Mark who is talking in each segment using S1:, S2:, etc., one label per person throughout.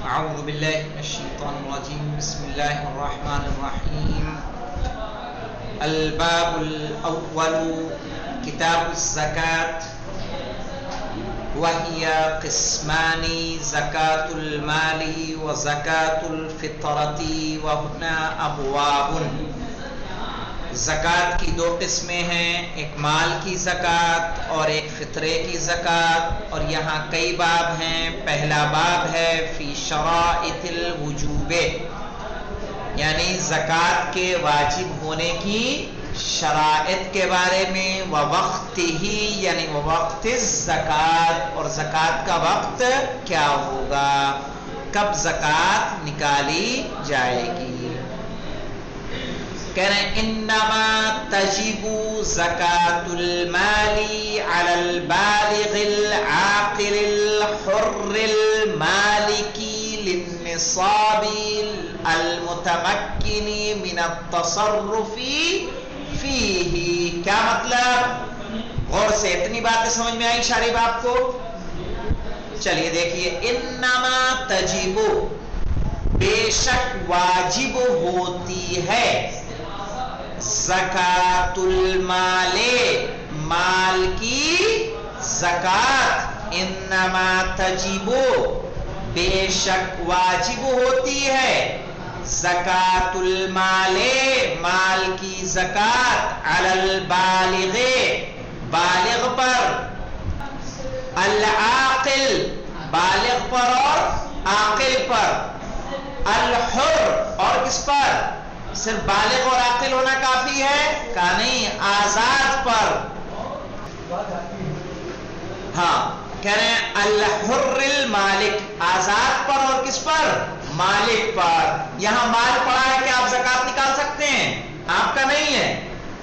S1: أعوذ بالله من الشيطان الرجيم بسم الله الرحمن الرحيم الباب الأول كتاب الزكاة وهي قسمان زكاة المال وزكاة الفطرة وهنا أبواب زکوٰۃ کی دو قسمیں ہیں، ایک مال کی زکوٰۃ اور ایک فطرے کی زکوٰۃ، اور یہاں کئی باب ہیں۔ پہلا باب ہے فی شرائط الوجوب، یعنی زکوٰۃ کے واجب ہونے کی شرائط کے بارے میں، ووقت ہی یعنی ووقت الزکوٰۃ، اور زکوٰۃ کا وقت کیا ہوگا، کب زکوٰۃ نکالی جائے گی۔ کہہ رہے ہیں انما تجب زکاة المال على البالغ العاقل الحر المالك للنصاب المتمكن من التصرف فيه۔ کیا مطلب؟ غور سے اتنی باتیں سمجھ میں آئی شارح باپ کو؟ چلیے دیکھیے، انما تجب بے شک واجب ہوتی ہے، زکاۃ المال مال کی زکوٰۃ، انما تجب بے شک واجب ہوتی ہے، زکاۃ المال مال کی زکوٰۃ، علی البالغ بالغ پر، العاقل بالغ پر اور عاقل پر، الحر اور کس پر؟ صرف بالغ اور عاقل ہونا کافی ہے؟ کہا نہیں، آزاد پر۔ ہاں کہہ رہے ہیں الحر المالک، آزاد پر اور کس پر؟ مالک پر۔ یہاں مال پڑا ہے کہ آپ زکوٰۃ نکال سکتے ہیں؟ آپ کا نہیں ہے،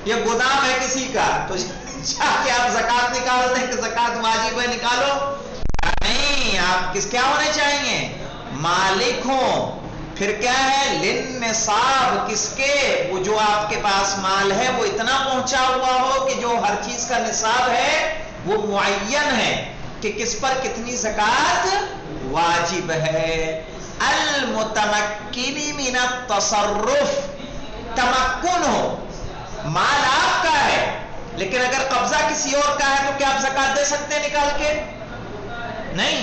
S1: یہ گودام ہے کسی کا، تو جا کے آپ زکوٰۃ نکال دیں کہ زکوٰۃ واجب ہے نکالو؟ نہیں، آپ کیا ہونے چاہیے؟ مالک ہوں۔ پھر کیا ہے؟ للنصاب، کس کے؟ وہ جو آپ کے پاس مال ہے وہ اتنا پہنچا ہوا ہو کہ جو ہر چیز کا نصاب ہے وہ معین ہے کہ کس پر کتنی زکوٰۃ واجب ہے۔ المتمکن من التصرف، تمکن ہو، مال آپ کا ہے لیکن اگر قبضہ کسی اور کا ہے تو کیا آپ زکوٰۃ دے سکتے ہیں نکال کے؟ نہیں۔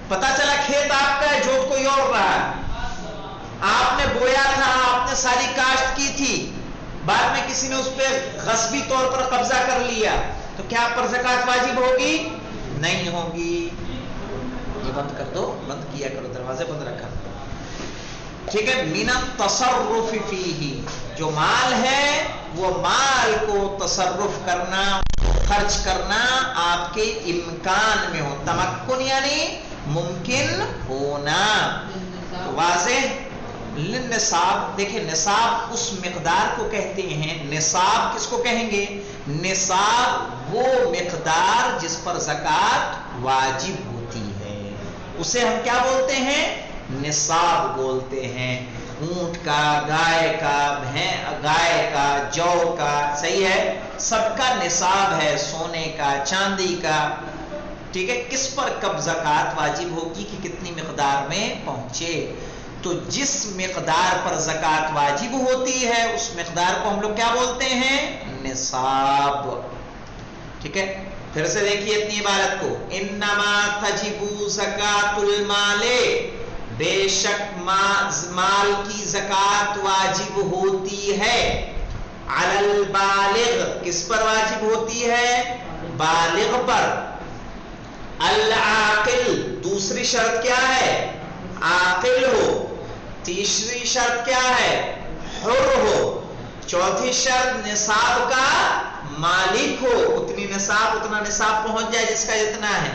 S1: پتا چلا کھیت آپ کا ہے، جوت کوئی اور رہا ہے، آپ نے بویا تھا، آپ نے ساری کاشت کی تھی، بعد میں کسی نے اس پہ غصبی طور پر قبضہ کر لیا، تو کیا آپ پر زکوٰۃ واجب ہوگی؟ نہیں ہوگی۔ یہ بند کر دو، بند کیا کرو، دروازے بند رکھا۔ ٹھیک ہے، من التصرف فیہ، جو مال ہے وہ مال کو تصرف کرنا، خرچ کرنا آپ کے امکان میں ہو، تمکن یعنی ممکن ہونا۔ واضح؟ للنصاب، دیکھیں نصاب اس مقدار کو کہتے ہیں، نصاب کس کو کہیں گے؟ نصاب وہ مقدار جس پر زکوٰۃ واجب ہوتی ہے، اسے ہم کیا بولتے ہیں؟ نصاب بولتے ہیں۔ اونٹ کا، گائے کا، جو کا، صحیح ہے، سب کا نصاب ہے، سونے کا، چاندی کا۔ ٹھیک ہے، کس پر کب زکوٰۃ واجب ہوگی کہ کتنی مقدار میں پہنچے؟ تو جس مقدار پر زکوٰۃ واجب ہوتی ہے اس مقدار کو ہم لوگ کیا بولتے ہیں؟ نصاب۔ ٹھیک ہے، پھر سے دیکھیے اتنی عبارت کو، انما تجب زکاۃ المال، بے شک مال کی زکوٰۃ واجب ہوتی ہے، علی البالغ، کس پر واجب ہوتی ہے؟ بالغ پر، العاقل، دوسری شرط کیا ہے؟ عاقل ہو، تیسری شرط کیا ہے؟ حر ہو، چوتھی شرط نصاب کا مالک ہو، اتنی نصاب، اتنا نصاب پہنچ جائے جس کا اتنا ہے۔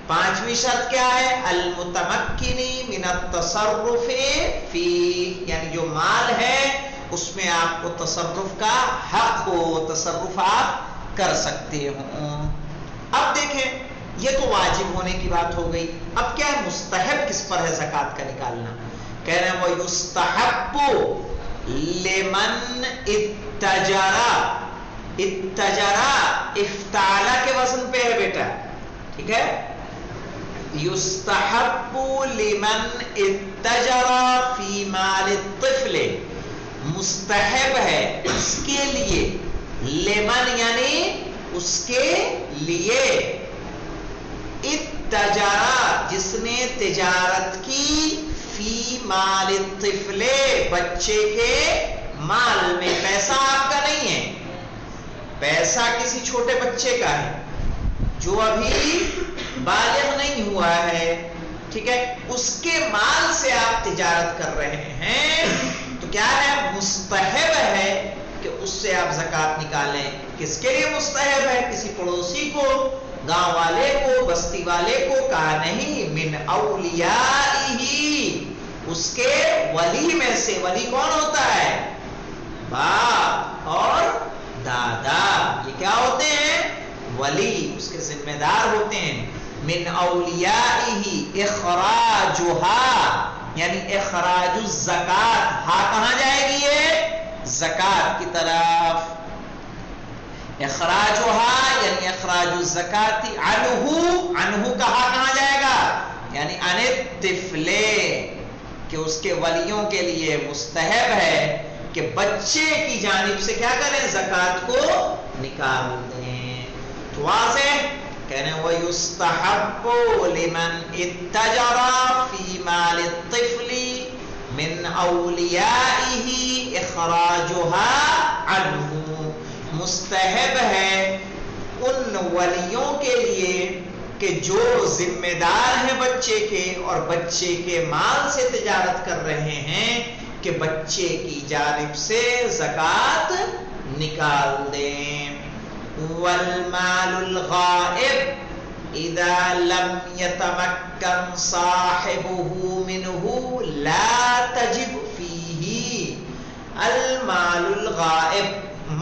S1: پانچویں شرط کیا ہے؟ المتمکن من التصرف فی، یعنی جو مال ہے اس میں آپ کو تصرف کا حق ہو، تصرف آپ کر سکتے ہوں۔ اب دیکھیں، یہ تو واجب ہونے کی بات ہو گئی، اب کیا ہے؟ مستحب کس پر ہے زکوٰۃ کا نکالنا؟ کہہ رہے ہیں وَيُسْتَحَبُّ لِمَنْ اتجرا، افتعلا کے وزن پہ ہے بیٹا، ٹھیک ہے، یستحب لمن اتجر فی مال الطفل، مستحب ہے اس کے لیے، لمن یعنی اس کے لیے، اتجر جس نے تجارت کی، فی مال الطفل بچے کے مال میں، پیسہ آپ کا نہیں ہے، پیسہ کسی چھوٹے بچے کا ہے جو ابھی بالغ نہیں ہوا ہے، ٹھیک ہے، اس کے مال سے آپ تجارت کر رہے ہیں تو کیا ہے، مستحب ہے کہ اس سے آپ زکوٰۃ نکالیں۔ کس کے لیے مستحب ہے؟ کسی پڑوسی کو، گاؤں والے کو، بستی والے کو، کہا نہیں، من اولیائہ، اس کے ولی میں سے۔ ولی کون ہوتا ہے؟ باپ اور دادا، یہ کیا ہوتے ہیں؟ ولی، اس کے ذمہ دار ہوتے ہیں۔ من اولیائہ اخراجها، یعنی اخراج الزکات، ہاں کہاں جائے گی یہ؟ زکات کی طرف۔ اخراجها یعنی اخراج الزکات، عنہ کہاں جائے گا؟ یعنی عن الطفل، کہ اس کے ولیوں کے لیے مستحب ہے کہ بچے کی جانب سے کیا کریں؟ زکات کو نکال دیں۔ تو واضح کہنے وَيُسْتَحَبُّ لِمَنْ اتَّجَرَ فِي مَالِ الطِّفْلِ مِنْ أَوْلِيَائِهِ إِخْرَاجُهَا عَنْهُ، مستحب ہے ان ولیوں کے لیے کہ جو ذمہ دار ہیں بچے کے اور بچے کے مال سے تجارت کر رہے ہیں، کہ بچے کی جانب سے زکوٰۃ نکال دیں۔ والمال الغائب اذا لم يتمكن صاحبه منه لا تجب فيه۔ المال الغائب،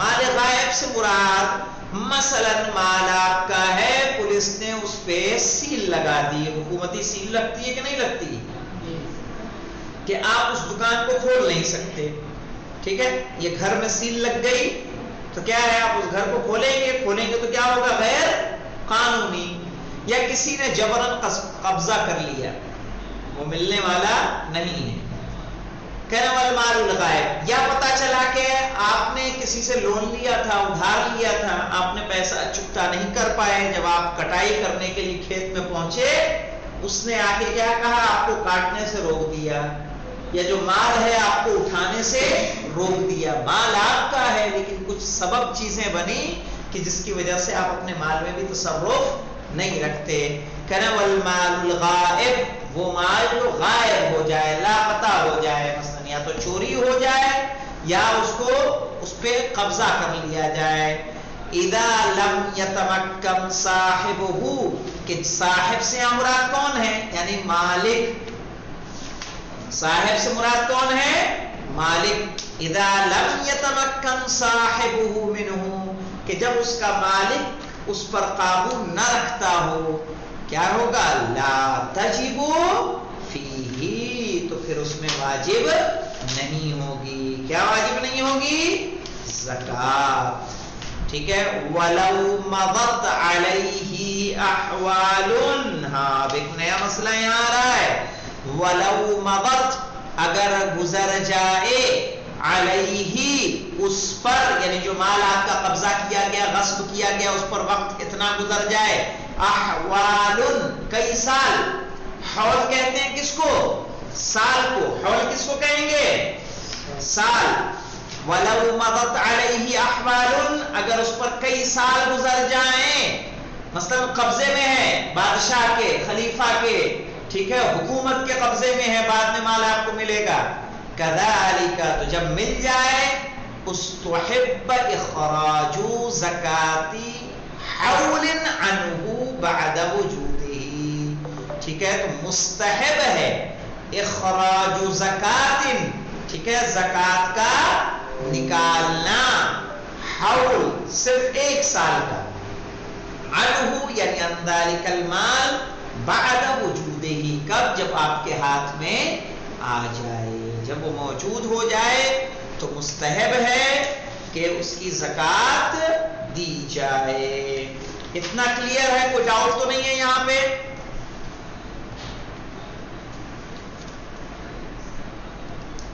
S1: مال غائب سے مراد مثلا مال آپ کا ہے، پولیس نے اس پہ سیل لگا دی، حکومتی سیل لگتی ہے کہ نہیں لگتی، کہ آپ اس دکان کو کھول نہیں سکتے، ٹھیک ہے، یہ گھر میں سیل لگ گئی تو کیا ہے، آپ اس گھر کو کھولیں گے تو کیا ہوگا؟ غیر قانونی، یا کسی نے جبراً قبضہ کر لیا، وہ ملنے والا نہیں ہے۔ کہنا والمال الغائب، یا پتا چلا کہ آپ نے کسی سے لون لیا تھا، ادھار لیا تھا، آپ نے پیسہ چکتا نہیں کر پائے، جب آپ کٹائی کرنے کے لیے کھیت میں پہنچے، اس نے آ کے کیا کہا؟ آپ کو کاٹنے سے روک دیا، یا جو مال ہے آپ کو اٹھانے سے روک دیا۔ مال آپ کا ہے لیکن کچھ سبب چیزیں بنی کہ جس کی وجہ سے آپ اپنے مال میں بھی تصرف نہیں رکھتے۔ کہنا والمال الغائب، وہ مال جو غائب ہو جائے، لاپتہ ہو جائے، مثلا یا تو چوری ہو جائے یا اس پہ قبضہ کر لیا جائے۔ اذا لم يتمكن صاحبہ، کہ صاحب سے مراد کون ہے؟ یعنی مالک، صاحب سے مراد کون ہے؟ مالک۔ اذا لم يتمكن صاحبہ منہ، کہ جب اس کا مالک اس پر قابو نہ رکھتا ہو، کیا ہوگا؟ لا تجب فیہ، تو پھر اس میں واجب نہیں ہوگی۔ کیا واجب نہیں ہوگی؟ زکوٰۃ، ٹھیک ہے۔ وَلَوْ مَضَتْ عَلَيْهِ أَحْوَالٌ، ہاں اب ایک نیا مسئلہ یہاں آ رہا ہے۔ وَلَوْ مَضَتْ، اگر گزر جائے، علیہ، اس پر، یعنی جو مال آپ کا قبضہ کیا گیا، غصب کیا گیا، اس پر وقت اتنا گزر جائے، احوال، کئی سال، حول کہتے ہیں کس کو؟ سال کو، حول کس کو کہیں گے؟ سال۔ وَلَوْ مَضَتْ عَلَيْهِ أَحْوَالٌ، اگر اس پر کئی سال گزر جائیں، مثلا قبضے میں ہے بادشاہ کے، خلیفہ کے، ٹھیک ہے، حکومت کے قبضے میں ہے، بعد میں مال آپ کو ملے گا، کذالک، تو جب مل جائے، استحب اخراج زکاۃ حول عنہ بعد وجودہ، ٹھیک ہے، تو مستحب ہے اخراج زکات، ٹھیک ہے، زکات کا نکالنا، حول صرف ایک سال کا، عنہ یعنی ان ذلک المال بعد وجودہ، کب؟ جب آپ کے ہاتھ میں آ جائے، جب وہ موجود ہو جائے تو مستحب ہے کہ اس کی زکوٰۃ دی جائے۔ اتنا کلیئر ہے؟ کوئی ڈاؤٹ تو نہیں ہے یہاں پہ؟